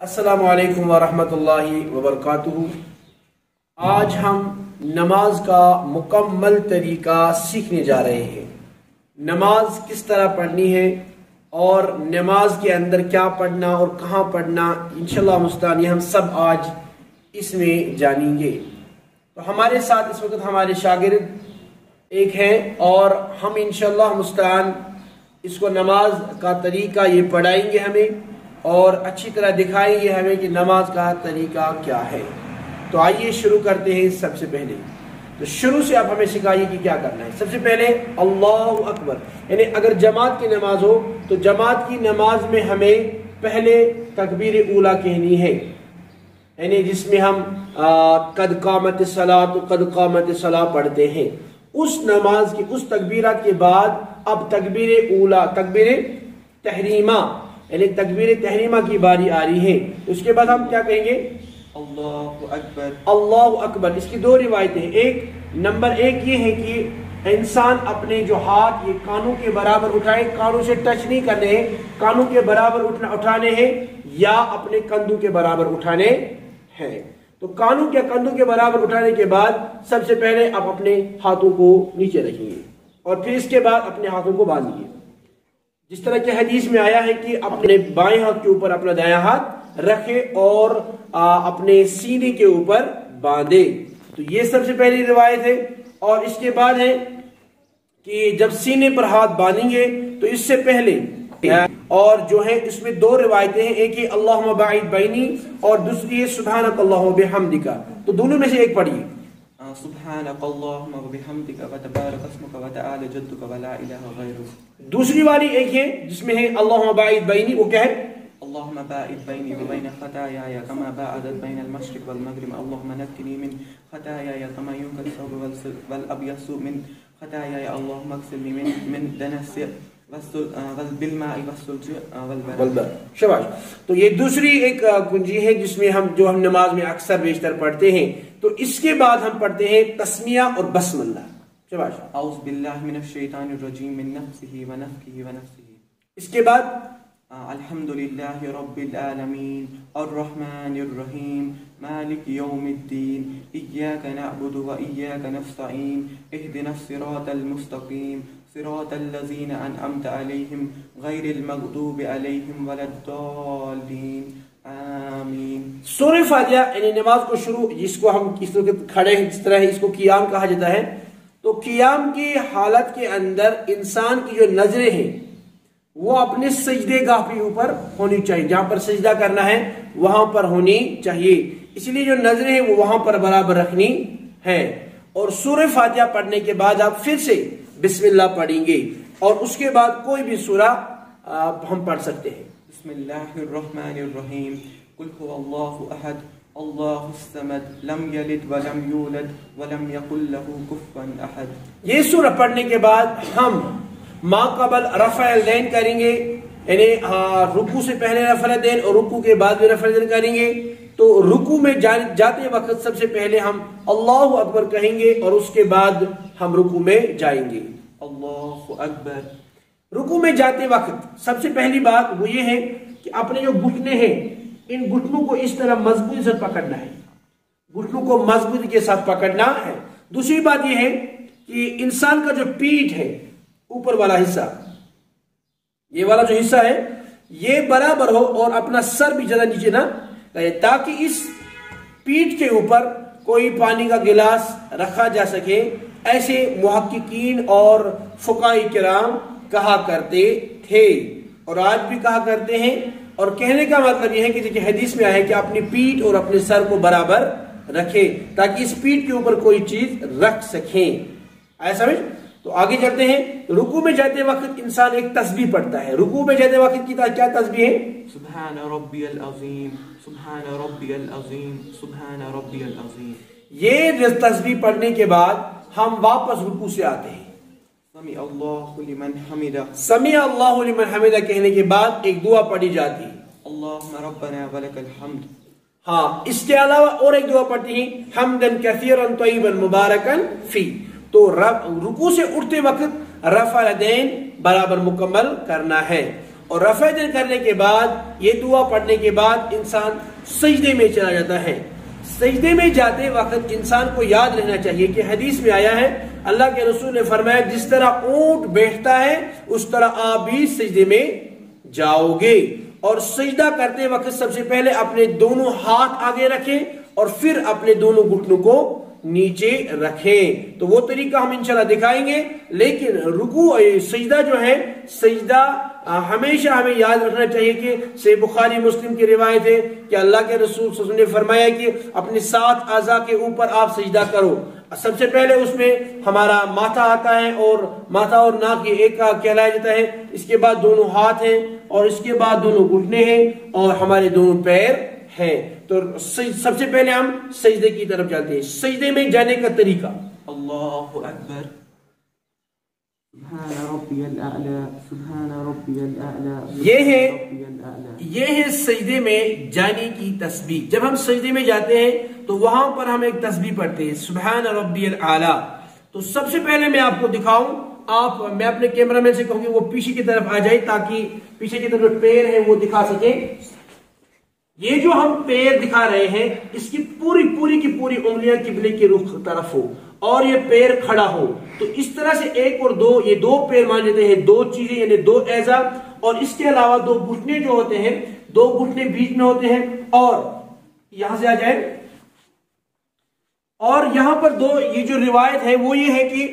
السلام علیکم ورحمۃ اللہ وبرکاتہ۔ آج ہم نماز کا مکمل طریقہ سیکھنے جا رہے ہیں۔ نماز کس طرح پڑھنی ہے اور نماز کے اندر کیا پڑھنا اور کہاں پڑھنا، انشاءاللہ مستعان ہم سب آج اس میں جانیں گے۔ تو ہمارے ساتھ اس وقت ہمارے شاگرد ایک ہیں اور ہم انشاءاللہ مستعان اس کو نماز کا طریقہ یہ پڑھائیں گے ہمیں اور اچھی طرح دکھائیں گے ہمیں کہ نماز کا طریقہ کیا ہے۔ تو آئیے شروع کرتے ہیں۔ سب سے پہلے تو شروع سے آپ ہمیں سکھائیے کہ کیا کرنا ہے۔ سب سے پہلے اللہ اکبر، یعنی اگر جماعت کی نماز ہو تو جماعت کی نماز میں ہمیں پہلے تکبیر اولیٰ کہنی ہے، یعنی جس میں ہم قد قامت الصلاۃ قد قامت الصلاۃ پڑھتے ہیں۔ اس نماز کی اس تکبیرات کے بعد اب تکبیر اولیٰ، تکبیر تحریمہ، یعنی تکبیر تحریمہ کی باری آ رہی ہے۔ اس کے بعد ہم کیا کہیں گے؟ اللہ اکبر۔ اللہ اکبر۔ اس کی دو روایتیں ہیں۔ نمبر ایک یہ ہے کہ انسان اپنے جو ہاتھ یہ کانوں کے برابر اٹھائے، کانوں سے ٹچ نہیں کرنے ہیں، کانوں کے برابر اٹھانے ہیں یا اپنے کندھوں کے برابر اٹھانے ہیں۔ تو کانوں کے کندھوں کے برابر اٹھانے کے بعد سب سے پہلے آپ اپنے ہاتھوں کو نیچے رکھیں گے اور پھر اس کے بعد اپنے ہاتھوں کو باندھیے، جس طرح کہ حدیث میں آیا ہے کہ اپنے بائیں ہاتھ کے اوپر اپنا دایاں ہاتھ رکھے اور اپنے سینے کے اوپر باندھے۔ تو یہ سب سے پہلی روایت ہے۔ اور اس کے بعد ہے کہ جب سینے پر ہاتھ باندھیں گے تو اس سے پہلے اور جو ہے اس میں دو روایتیں ہیں، ایک ہی اللہم باعد بینی اور دوسری ہے سبحانک اللہم وبحمدک۔ تو دونوں میں سے ایک پڑھیے۔ سبحانک اللہم وبحمدک وتبارک اسمک وتعالی جدک ولا الہ غیرک۔ دوسری والی ایک ہے جس میں ہے اللہم باعد بینی، وہ کیا ہے؟ اللہم باعد بینی وبین خطایایا کما باعدت بین المشرق والمغرب، اللہم نقنی من خطایایا کما ینقی الثوب والابیض من خطایایا، اللہم اغسلنی من دنس بالماء والثلج والبرد۔ شاباش۔ تو یہ دوسری ایک کنجی ہے جس میں ہم نماز میں اکثر بیشتر پڑھتے ہیں۔ تو اس کے بعد ہم پڑھتے ہیں تسمیہ اور بسم اللہ۔ شاباش۔ اعوذ باللہ من الشیطان الرجیم من نفسہ ونفخہ ونفثہ۔ اس کے بعد الحمدللہ رب العالمین الرحمن الرحیم مالک یوم الدین ایاک نعبد و ایاک نستعین اہدنا الصراط المستقیم صراط الذین انعمت علیہم غیر المغضوب علیہم ولا الضالین آمین۔ سورہ فاتحہ یعنی نماز کو شروع، جس کو ہم کس وقت کھڑے ہیں جس طرح اس کو قیام کہا جاتا ہے، تو قیام کی حالت کے اندر انسان کی جو نظریں ہیں وہ اپنے سجدے گاہ کے اوپر ہونی چاہیے، جہاں پر سجدہ کرنا ہے وہاں پر ہونی چاہیے، اس لیے جو نظریں ہیں وہ وہاں پر برابر رکھنی ہیں۔ اور سورہ فاتحہ پڑھنے کے بعد آپ پھر سے بسم اللہ پڑھیں گے اور اس کے بعد کوئی بھی سورہ ہم پڑھ سکتے ہیں۔ بسم اللہ الرحمن الرحیم قل هو اللہ احد اللہ الصمد لم یلد ولم یولد ولم یکن له کفوا احد۔ یہ سورہ پڑھنے کے بعد ہم ما قبل رفع الدین کریں گے، یعنی رکوع سے پہلے رفع الدین اور رکوع کے بعد بھی رفع الدین کریں گے۔ تو رکوع میں جاتے وقت سب سے پہلے ہم اللہ اکبر کہیں گے اور اس کے بعد ہم رکوع میں جائیں گے۔ اللہ اکبر۔ رکوع میں جاتے وقت سب سے پہلی بات وہ یہ ہے کہ اپنے جو گھٹنے ہیں ان گھٹنوں کو اس طرح مضبوطی سے پکڑنا ہے، گھٹنوں کو مضبوطی کے ساتھ پکڑنا ہے۔ دوسری بات یہ ہے کہ انسان کا جو پیٹھ ہے، اوپر والا حصہ، یہ والا جو حصہ ہے یہ برابر ہو اور اپنا سر بھی زیادہ نیچے نہ رہے، تاکہ اس پیٹھ کے اوپر کوئی پانی کا گلاس رکھا جا سکے۔ ایسے محققین اور فقہاء کرام کہا کرتے تھے اور آج بھی کہا کرتے ہیں۔ اور کہنے کا مطلب یہ ہے کہ حدیث میں آئے کہ اپنی پیٹھ اور اپنے سر کو برابر رکھے تاکہ اس پیٹھ کے اوپر کوئی چیز رکھ سکیں۔ ایسا سمجھ؟ تو آگے چلتے ہیں۔ رکوع میں جاتے وقت انسان ایک تسبیح پڑھتا ہے۔ رکوع میں جاتے وقت کی کیا تسبیح ہے؟ سبحان ربی العظیم سبحان ربی العظیم سبحان ربی العظیم۔ یہ تسبیح پڑھنے کے بعد ہم واپس رکوع سے آتے ہیں۔ سمع اللہ لمن حمدہ، سمع اللہ لمن حمدہ کہنے کے بعد ایک دعا پڑھی جاتی ہے، اللہم ربنا ولک الحمد۔ ہاں، اس کے علاوہ اور ایک دعا پڑھتی ہیں، حمدن کثیرا طیبا مبارکا فی۔ تو رکوع سے اٹھتے وقت رفع الیدین برابر مکمل کرنا ہے اور رفع یدین کرنے کے بعد یہ دعا پڑھنے کے بعد انسان سجدے میں چلا جاتا ہے۔ سجدے میں جاتے وقت انسان کو یاد رہنا چاہیے کہ حدیث میں آیا ہے، اللہ کے رسول نے فرمایا جس طرح اونٹ بیٹھتا ہے اس طرح آپ بھی سجدے میں جاؤ گے، اور سجدہ کرتے وقت سب سے پہلے اپنے دونوں ہاتھ آگے رکھیں اور پھر اپنے دونوں گھٹنوں کو نیچے رکھیں۔ تو وہ طریقہ ہم انشاءاللہ دکھائیں گے، لیکن رکوع سجدہ جو ہے، سجدہ ہمیشہ ہمیں یاد رکھنا چاہیے کہ صحیح بخاری مسلم کی روایت ہے کہ اللہ کے رسول صلی اللہ علیہ وسلم نے فرمایا کہ اپنے 7 اعضاء کے اوپر آپ سجدہ کرو۔ سب سے پہلے اس میں ہمارا ماتھا آتا ہے، اور ماتھا اور ناک یہ ایک کہلایا جاتا ہے، اس کے بعد دونوں ہاتھ ہیں، اور اس کے بعد دونوں گھٹنے ہیں، اور ہمارے دونوں پیر ہیں۔ تو سب سے پہلے ہم سجدے کی طرف جاتے ہیں۔ سجدے میں جانے کا طریقہ، اللہ اکبر، سبحان ربی الاعلی، سبحان ربی الاعلی، یہ ہے سجدے میں جانے کی تسبیح۔ جب ہم سجدے میں جاتے ہیں تو وہاں پر ہم ایک تسبیح پڑھتے ہیں، سبحان ربی الاعلی۔ تو سب سے پہلے میں آپ کو دکھاؤں، میں اپنے کیمرہ مین سے کہوں گی وہ پیچھے کی طرف آ جائے تاکہ پیچھے کی طرف پیر ہے وہ دکھا سکیں۔ یہ جو ہم پیر دکھا رہے ہیں اس کی پوری کی پوری انگلیاں قبلے کی رخ طرف ہو اور یہ پیر کھڑا ہو، تو اس طرح سے 1 اور 2 یہ 2 پیر مان لیتے ہیں، 2 چیزیں یعنی 2 اعضاء، اور اس کے علاوہ 2 گھٹنے جو ہوتے ہیں، 2 گھٹنے بیچ میں ہوتے ہیں، اور یہاں سے آ جائیں، اور یہاں پر 2 یہ جو روایت ہے وہ یہ ہے کہ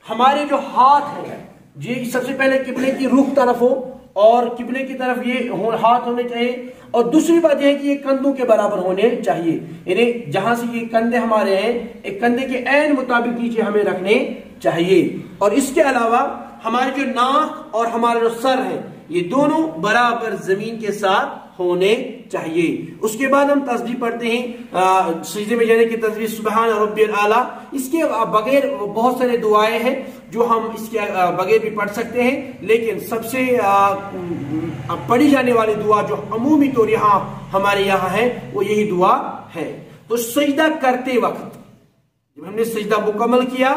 ہمارے جو ہاتھ ہیں یہ سب سے پہلے قبلے کی رخ طرف ہو اور قبلے کی طرف یہ ہاتھ ہونے چاہیے، اور دوسری بات یہ ہے کہ یہ کندھوں کے برابر ہونے چاہیے، یعنی جہاں سے یہ کندھے ہمارے ہیں ایک کندھے کے عین مطابق نیچے ہمیں رکھنے چاہیے، اور اس کے علاوہ ہمارے جو ناک اور ہمارا جو سر ہے یہ دونوں برابر زمین کے ساتھ ہونے چاہیے۔ اس کے بعد ہم تسبیح پڑھتے ہیں، سجدے میں جانے کی تسبیح سبحان ربی الاعلی۔ اس کے بغیر بہت سارے دعائیں ہیں جو ہم اس کے بغیر بھی پڑھ سکتے ہیں، لیکن سب سے پڑھی جانے والی دعا جو عمومی طور یہاں ہمارے یہاں ہے وہ یہی دعا ہے۔ تو سجدہ کرتے وقت جب ہم نے سجدہ مکمل کیا،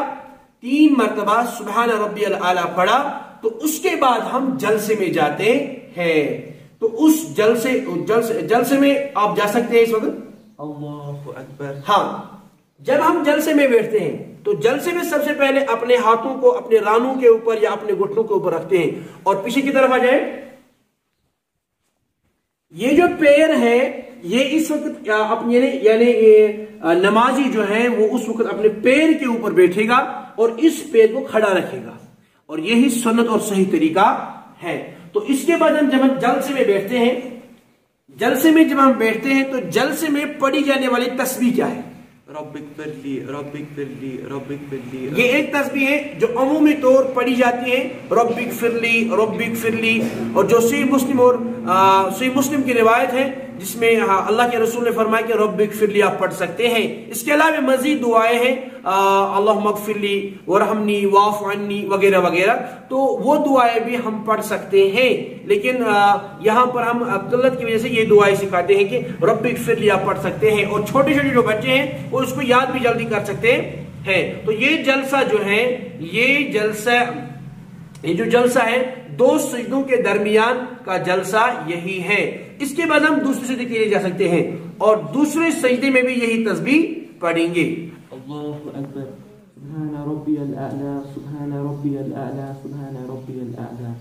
3 مرتبہ سبحان ربی الاعلی پڑھا، تو اس کے بعد ہم جلسے میں جاتے ہیں۔ تو اس جلسے میں آپ جا سکتے ہیں اس وقت، اللہ اکبر۔ ہاں، جب ہم جلسے میں بیٹھتے ہیں تو جلسے میں سب سے پہلے اپنے ہاتھوں کو اپنے رانوں کے اوپر یا اپنے گھٹنوں کے اوپر رکھتے ہیں، اور پیچھے کی طرف آ جائیں۔ یہ جو پیر ہے یہ اس وقت یعنی نمازی جو ہے وہ اس وقت اپنے پیر کے اوپر بیٹھے گا اور اس پیر کو کھڑا رکھے گا، اور یہی سنت اور صحیح طریقہ ہے۔ تو اس کے بعد جب ہم جلسے میں بیٹھتے ہیں، جلسے میں جب ہم بیٹھتے ہیں تو جلسے میں پڑھی جانے والی تسبیح کیا ہے؟ رب اغفر لی، رب اغفر لی، رب اغفر لی۔ یہ ایک تسبیح ہے جو عمومی طور پڑھی جاتی ہے، رب اغفر لی، رب اغفر لی، اور جو صحیح مسلم کی روایت ہے جس میں اللہ کے رسول نے فرمایا کہ رب اغفر لی آپ پڑھ سکتے ہیں۔ اس کے علاوہ مزید دعائیں ہیں، اللہم اغفر لی ورحمنی واعف عنی وغیرہ وغیرہ، تو وہ دعائیں بھی ہم پڑھ سکتے ہیں، لیکن یہاں پر ہم قلت کی وجہ سے یہ دعائیں سکھاتے ہیں کہ رب اغفر لی آپ پڑھ سکتے ہیں، اور چھوٹے چھوٹے جو بچے ہیں وہ اس کو یاد بھی جلدی کر سکتے ہیں۔ تو یہ جلسہ جو ہے یہ جو جلسہ ہے 2 سجدوں کے درمیان کا جلسہ یہی ہے۔ اس کے بعد ہم دوسرے سجدے کے لیے جا سکتے ہیں اور دوسرے سجدے میں بھی یہی تسبیح پڑھیں گے۔ اللہ اکبر، سبحان ربی الاعلی، سبحان ربی الاعلی، سبحان ربی الاعلی،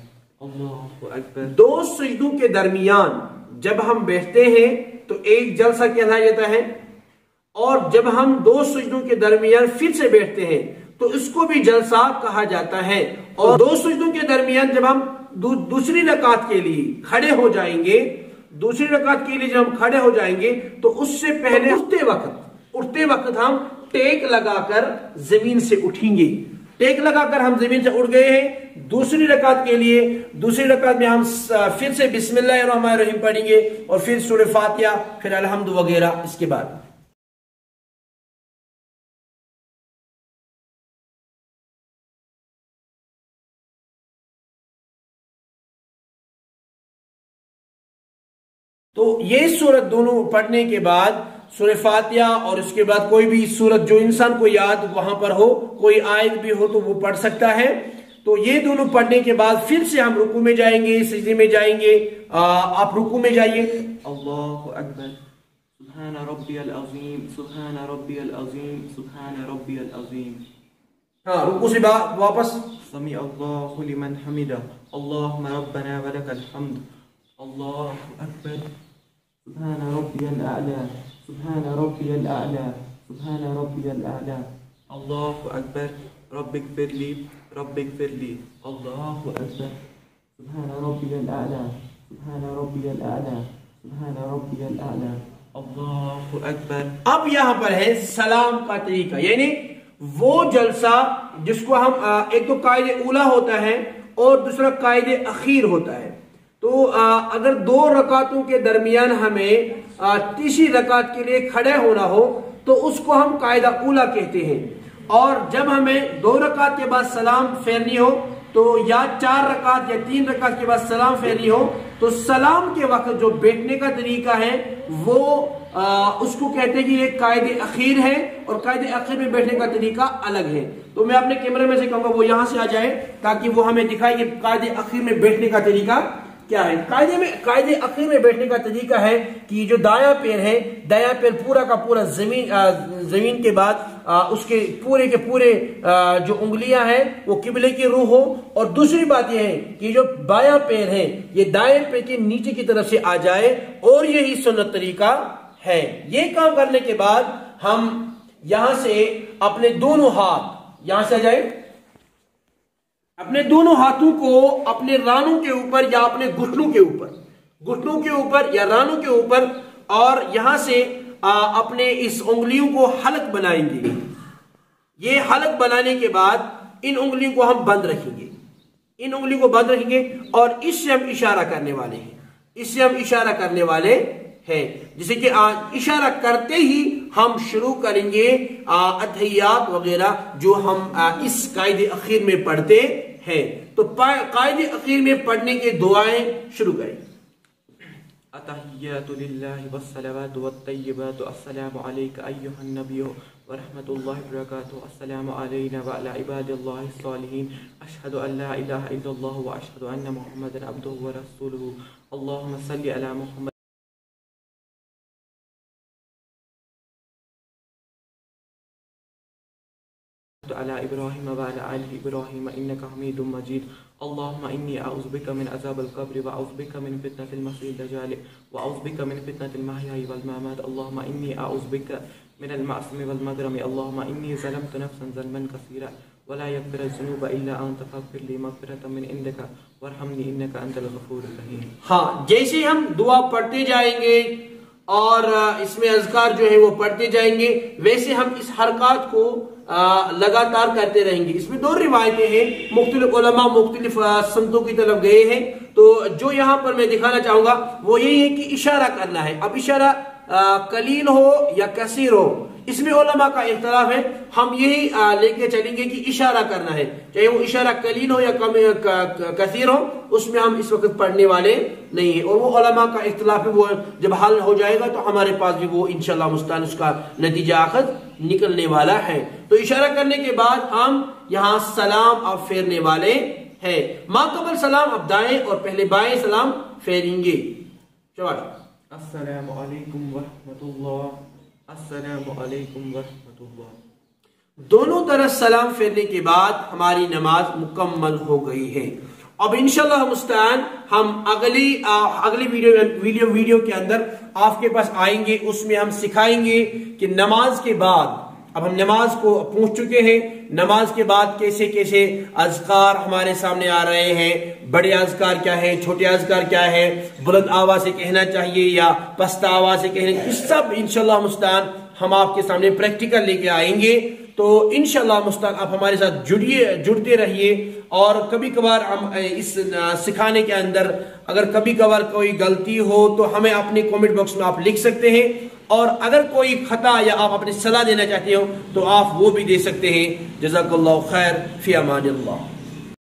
اللہ اکبر۔ 2 سجدوں کے درمیان جب ہم بیٹھتے ہیں تو ایک جلسہ کہلایا جاتا ہے، اور جب ہم 2 سجدوں کے درمیان پھر سے بیٹھتے ہیں تو اس کو بھی جلسہ کہا جاتا ہے، اور 2 سجدوں کے درمیان جب ہم دوسری رکعت کے لیے کھڑے ہو جائیں گے، دوسری رکعت کے لیے جب ہم کھڑے ہو جائیں گے تو اس سے پہلے اٹھتے وقت ہم ٹیک لگا کر زمین سے اٹھیں گے۔ ٹیک لگا کر ہم زمین سے اٹھ گئے ہیں دوسری رکعت کے لیے، دوسری رکعت میں ہم پھر سے بسم اللہ الرحمن الرحیم پڑھیں گے اور پھر سورہ فاتحہ، پھر الحمد وغیرہ اس کے بعد۔ تو یہ سورت دونوں پڑھنے کے بعد سورہ فاتحہ اور اس کے بعد کوئی بھی سورت جو انسان کو یاد وہاں پر ہو، کوئی آیت بھی ہو تو وہ پڑھ سکتا ہے۔ تو یہ دونوں پڑھنے کے بعد پھر سے ہم رکوع میں جائیں گے، سجدے میں جائیں گے. آپ رکوع میں جائیے. اللہ اکبر. سبحان ربی العظیم، سبحان ربی العظیم، سبحان ربی العظیم. ہاں، رکوع سے واپس. سمع اللہ لمن حمدہ، اللہم ربنا ولک الحمد. اللہ اکبر. سبحان ربی الاعلی، سبحان ربی الاعلی، سبحان ربی الاعلی. اللہ اکبر. رب اغفر لی، رب اغفر لی. اللہ اکبر. سبحان ربی الاعلی، سبحان ربی الاعلی، سبحان ربی الاعلی. اللہ اکبر. اب یہاں پر ہے سلام کا طریقہ، یعنی وہ جلسہ جس کو ہم ایک تو قائد اولا ہوتا ہے اور دوسرا قائد اخیر ہوتا ہے. تو اگر 2 رکعتوں کے درمیان ہمیں تیسری رکعت کے لیے کھڑے ہونا ہو تو اس کو ہم قائد اولا کہتے ہیں. اور جب ہمیں 2 رکعت کے بعد سلام پھیرنی ہو تو یا 4 رکعت یا 3 رکعت کے بعد سلام پھیرنی ہو تو سلام کے وقت جو بیٹھنے کا طریقہ ہے وہ اس کو کہتے ہیں کہ یہ قائد اخیر ہے اور قائد اخیر میں بیٹھنے کا طریقہ الگ ہے. تو میں اپنے کیمرے میں سے کہوں گا وہ یہاں سے آ جائے تاکہ وہ ہمیں دکھائے کہ قائد اخیر میں بیٹھنے کا طریقہ کیا ہے. قائد اخیر میں بیٹھنے کا طریقہ ہے کہ جو دایاں پیر ہے، دایاں پیر پورا کا پورا زمین کے بعد اس کے پورے جو انگلیاں ہیں وہ قبلے کی روح ہو. اور دوسری بات یہ ہے کہ جو بایاں پیر ہے یہ دائیں پیر کے نیچے کی طرف سے آ جائے، اور یہی سنت طریقہ ہے. یہ کام کرنے کے بعد ہم یہاں سے اپنے دونوں ہاتھ یہاں سے آ جائے، اپنے دونوں ہاتھوں کو اپنے رانوں کے اوپر یا اپنے گھٹنوں کے اوپر یا رانوں کے اوپر، اور یہاں سے اپنے اس انگلیوں کو حلق بنائیں گے. یہ حلق بنانے کے بعد ان انگلیوں کو ہم بند رکھیں گے، اور اس سے ہم اشارہ کرنے والے ہیں. جسے کہ اشارہ کرتے ہی ہم شروع کریں گے اتحیات وغیرہ جو ہم اس قائد اخیر میں پڑھتے ہیں. تو قائد اخیر میں پڑھنے کے دعائیں شروع کریں. التحیات للہ والصلوات والطیبات. السلام علیک ایہا النبی ورحمۃ اللہ وبرکاتہ. السلام علینا وعلی عباد اللہ الصالحین. اشہد ان لا الہ الا اللہ واشہد ان محمدا عبدہ ورسولہ. اللہم صلی علی محمد على إبراهيم وعلى آل إبراهيم إنك حميد مجيد. اللهم إني أعوذ بك من عذاب القبر وأعوذ بك من فتنة المسيح الدجال وأعوذ بك من فتنة المحيا والممات. اللهم إني أعوذ بك من المعصم والمغرم. اللهم إني ظلمت نفسا ظلما كثيرا ولا يغفر الذنوب إلا أنت فاغفر لي مغفرة من عندك وارحمني إنك أنت الغفور الرحيم. ہاں، جیسے ہم دعا پڑھتے جائیں گے اور اس میں اذکار جو ہے وہ پڑھتے جائیں گے، ویسے ہم اس حرکات کو لگاتار کرتے رہیں گے. اس میں 2 روایتیں ہیں، مختلف علماء مختلف سمتوں کی طرف گئے ہیں. تو جو یہاں پر میں دکھانا چاہوں گا وہ یہی ہے کہ اشارہ کرنا ہے. اب اشارہ قلیل ہو یا کثیر ہو، اس میں علماء کا اختلاف ہے. ہم یہی لے کے چلیں گے کہ اشارہ کرنا ہے، چاہے وہ اشارہ قلیل ہو یا کثیر ہو، اس میں ہم اس وقت پڑھنے والے نہیں ہیں. اور وہ علماء کا اختلاف ہے، وہ جب حل ہو جائے گا تو ہمارے پاس بھی وہ انشاءاللہ مستعان اس کا نتیجہ آخر نکلنے والا ہے. تو اشارہ کرنے کے بعد ہم یہاں سلام اب پھیرنے والے ہیں. ما قبل سلام اب دائیں اور پہلے بائیں سلام پھیریں گے. شباش. السلام علیکم ورحمۃ اللہ. السلام علیکم ورحمۃ اللہ. دونوں طرف سلام پھیرنے کے بعد ہماری نماز مکمل ہو گئی ہے. اب انشاءاللہ مستعان ہم اگلی ویڈیو کے اندر آپ کے پاس آئیں گے. اس میں ہم سکھائیں گے کہ نماز کے بعد، اب ہم نماز کو پہنچ چکے ہیں، نماز کے بعد کیسے کیسے اذکار ہمارے سامنے آ رہے ہیں، بڑے اذکار کیا ہیں، چھوٹے اذکار کیا ہیں، بلند آواز سے کہنا چاہیے یا پست آواز سے کہنا، یہ سب انشاءاللہ مستعان ہم آپ کے سامنے پریکٹیکل لے کے آئیں گے. تو انشاءاللہ مستعان آپ ہمارے ساتھ جڑتے رہیے. اور کبھی کبھار ہم اس سکھانے کے اندر اگر کبھی کبھار کوئی غلطی ہو تو ہمیں اپنے کومنٹ باکس میں آپ لکھ سکتے ہیں، اور اگر کوئی خطا یا آپ اپنی صلاح دینا چاہتے ہو تو آپ وہ بھی دے سکتے ہیں. جزاک اللہ خیر، فی امان اللہ.